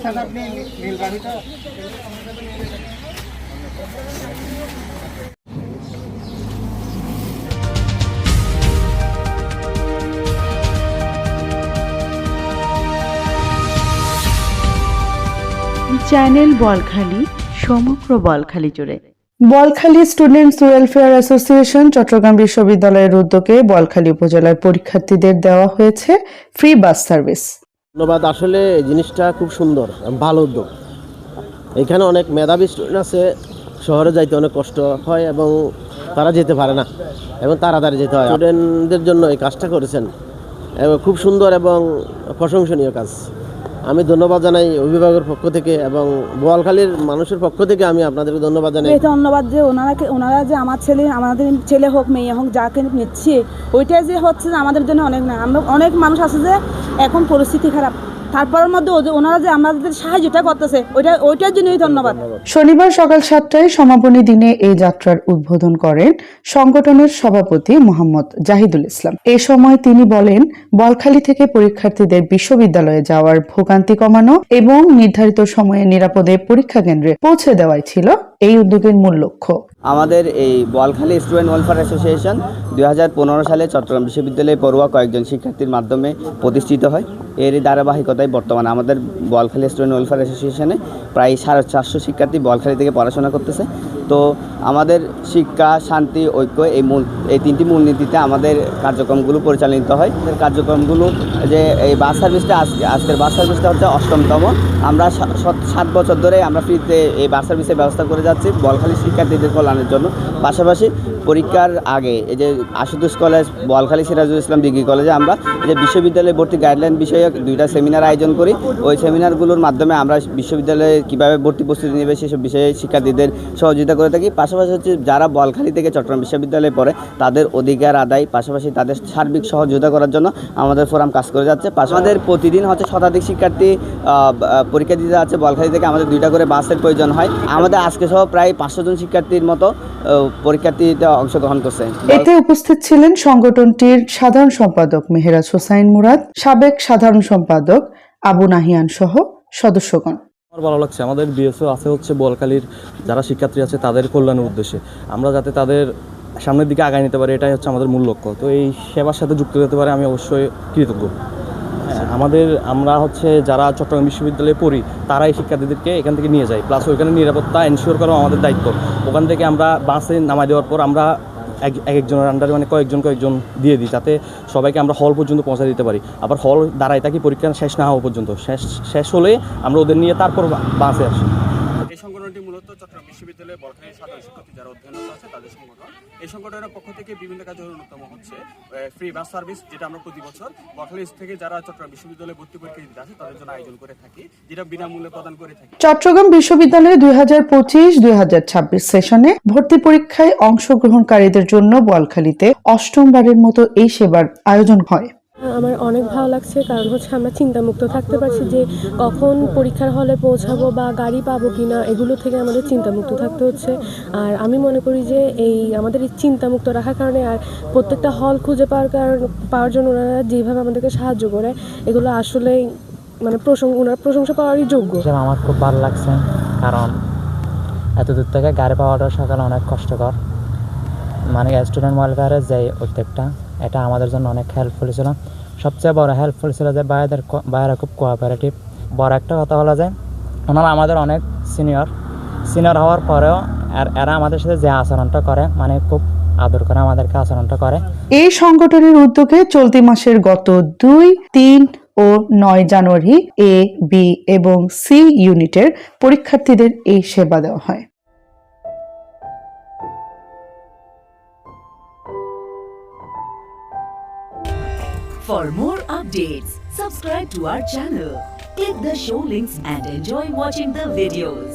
Channel Balkhali সমগ্র বলখালি জুড়ে। Bolkhali students welfare association Chittagong বিশ্ববিদ্যালয়ের উদ্যোগে বলখালি উপজেলার পরীক্ষার্থীদের দেওয়া হয়েছে ফ্রি বাস সার্ভিস। ধন্যবাদ। আসলে জিনিসটা খুব সুন্দর, ভালো উদ্যোগ। এখানে অনেক মেধাবী স্টুডেন্ট আছে, শহরে যাইতে অনেক কষ্ট হয় এবং তারা যেতে পারে না এবং তাড়াতাড়ি যেতে হয়। স্টুডেন্টদের জন্য এই কাজটা করেছেন এবং খুব সুন্দর এবং প্রশংসনীয় কাজ। আমি ধন্যবাদ জানাই অভিভাবকের পক্ষ থেকে এবং বোয়ালখালীর মানুষের পক্ষ থেকে আমি আপনাদেরকে ধন্যবাদ জানাই। ধন্যবাদ যে ওনারা যে আমাদের ছেলে হোক মেয়ে হোক যাকে নিচ্ছে ওইটাই যে হচ্ছে আমাদের জন্য অনেক না। আমরা অনেক মানুষ আছে যে এখন পরিস্থিতি খারাপ, তারপরের মধ্যে ওনারা যে আমাদের সাহায্যটা করতেছে ওইটার জন্যই ধন্যবাদ। শনিবার সকাল 7টায় সমাপনী দিনে এই যাত্রার উদ্বোধন করেন সংগঠনের সভাপতি মোহাম্মদ জাহিদুল ইসলাম। এ সময় তিনি বলেন, বলখালী থেকে পরীক্ষার্থীদের বিশ্ববিদ্যালয়ে যাওয়ার ভোগান্তি কমানো এবং নির্ধারিত সময়ে নিরাপদে পরীক্ষা কেন্দ্রে পৌঁছে দেওয়াই ছিল এই উদ্যোগের মূল লক্ষ্য। আমাদের এই বলখালী স্টুডেন্ট ওয়েলফেয়ার অ্যাসোসিয়েশন 2015 সালে চট্টগ্রাম বিশ্ববিদ্যালয়ে পড়ুয়া কয়েকজন শিক্ষার্থীর মাধ্যমে প্রতিষ্ঠিত হয়। এরই ধারাবাহিকতায় বর্তমানে আমাদের বলখালী স্টুডেন্ট ওয়েলফেয়ার অ্যাসোসিয়েশনে প্রায় 450 শিক্ষার্থী বলখালী থেকে পড়াশোনা করতেছে। তো আমাদের শিক্ষা, শান্তি, ঐক্য এই তিনটি মূলনীতিতে আমাদের কার্যক্রমগুলো পরিচালিত হয়। কার্যক্রমগুলো যে এই বাস সার্ভিসটা আজকের বাস সার্ভিসটা হচ্ছে 8তম। আমরা 7 বছর ধরে আমরা ফ্রিতে এই বাস সার্ভিসের ব্যবস্থা করে যাচ্ছি বলখালী শিক্ষার্থীদের কল্যাণের জন্য। পাশাপাশি পরীক্ষার আগে এই যে আশুতোষ কলেজ, বলখালী সিরাজুল ইসলাম ডিগ্রি কলেজে আমরা এই যে বিশ্ববিদ্যালয়ে ভর্তি গাইডলাইন বিষয়ে 2টা সেমিনার আয়োজন করি। ওই সেমিনারগুলোর মাধ্যমে আমরা বিশ্ববিদ্যালয়ে কীভাবে ভর্তি প্রস্তুতি নেবে সেসব বিষয়ে শিক্ষার্থীদের সহযোগিতা করে থাকি। পাশাপাশি হচ্ছে যারা বলখালী থেকে চট্টগ্রাম বিশ্ববিদ্যালয়ে পড়ে তাদের অধিকার আদায়, পাশাপাশি তাদের সার্বিক সহযোগিতা করার জন্য আমাদের ফোরাম কাজ করে যাচ্ছে। আমাদের প্রতিদিন হচ্ছে শতাধিক শিক্ষার্থী পরীক্ষা দিতে যাচ্ছে বলখালী থেকে। আমাদের 2টা করে বাসের প্রয়োজন হয়। আমাদের আজকে সহ প্রায় 500 জন শিক্ষার্থীর মতো পরীক্ষার্থীতে অংশগ্রহণ করছে। এতে উপস্থিত ছিলেন সংগঠনটির সাধারণ সম্পাদক মেহেরাজ হোসাইন মুরাদ, সাবেক সাধারণ সম্পাদক আবু নাহিয়ান সহ সদস্যগণ। আমার ভালো লাগছে, আমাদের বিএসও আছে হচ্ছে বলখালীর যারা শিক্ষার্থী আছে তাদের কল্যাণের উদ্দেশ্যে আমরা যাতে তাদের সামনের দিকে আগায় নিতে পারি, এটাই হচ্ছে আমাদের মূল লক্ষ্য। তো এই সেবার সাথে যুক্ত হতে পারে আমি অবশ্যই কৃতজ্ঞ। আমরা হচ্ছে যারা চট্টগ্রাম বিশ্ববিদ্যালয়ে পড়ি তারা এই শিক্ষার্থীদেরকে এখান থেকে নিয়ে যাই, প্লাস ওইখানে নিরাপত্তা এনশিওর করা আমাদের দায়িত্ব। ওখান থেকে আমরা বাসে নামাই দেওয়ার পর আমরা একজনের আন্ডারে মানে কয়েকজন দিয়ে দিই, যাতে সবাইকে আমরা হল পর্যন্ত পৌঁছে দিতে পারি। আবার হল দাঁড়ায় থাকি পরীক্ষা শেষ না হওয়া পর্যন্ত। শেষ হলে আমরা ওদের নিয়ে তারপর বাসে আসি। এই সংগঠনটি মূলত চট্টগ্রাম বিশ্ববিদ্যালয়ে বলখালীর সাধারণ শিক্ষার্থী যারা অধ্যয়নরত আছে তাদের সংগঠন। এই সংগঠনের পক্ষ থেকে বিভিন্ন কাজের অন্যতম হচ্ছে ফ্রি বাস সার্ভিস, যেটা আমরা প্রতি বছর বলখালী থেকে যারা চট্টগ্রাম বিশ্ববিদ্যালয়ে ভর্তি পরীক্ষা দিতে আসে তাদের জন্য আয়োজন করে থাকি, যেটা বিনামূল্যে প্রদান করে থাকি। চট্টগ্রাম বিশ্ববিদ্যালয়ে 2025-2026 সেশনে ভর্তি পরীক্ষায় অংশগ্রহণকারীদের জন্য বলখালীতে 8মবারের মতো এই সেবার আয়োজন হয়। আমার অনেক ভালো লাগছে, কারণ হচ্ছে আমরা চিন্তামুক্ত থাকতে পারছি যে কখন পরীক্ষার হলে পৌঁছাবো বা গাড়ি পাবো কিনা, এগুলো থেকে আমাদের চিন্তামুক্ত থাকতে হচ্ছে। আর আমি মনে করি যে আমাদের এই চিন্তামুক্ত রাখার কারণে আর প্রত্যেকটা হল খুঁজে পাওয়ার জন্য ওনারা যেভাবে আমাদেরকে সাহায্য করে, এগুলো আসলেই মানে ওনার প্রশংসা পাওয়ারই যোগ্য। আমার খুব ভালো লাগছে, কারণ এত দূর থেকে গাড়ি পাওয়াটা সকালে অনেক কষ্টকর। মানে স্টুডেন্ট ওয়েলফেয়ারের যে উদ্যোগটা, এটা আমাদের জন্য অনেক হেল্পফুল ছিল। সবচেয়ে বড় হেল্পফুল ছিল যে বাইরে খুব কোঅপারেটিভ। বড় একটা কথা হলো যে ওনারা আমাদের অনেক সিনিয়র হওয়ার পরেও এরা আমাদের সাথে যে আচরণটা করে, মানে খুব আদর করে আমাদেরকে আচরণটা করে। এই সংগঠনের উদ্যোগে চলতি মাসের গত 2, 3 ও 9 জানুয়ারি A, B এবং C ইউনিটের পরীক্ষার্থীদের এই সেবা দেওয়া হয়। For more updates, subscribe to our channel, click the show links and enjoy watching the videos.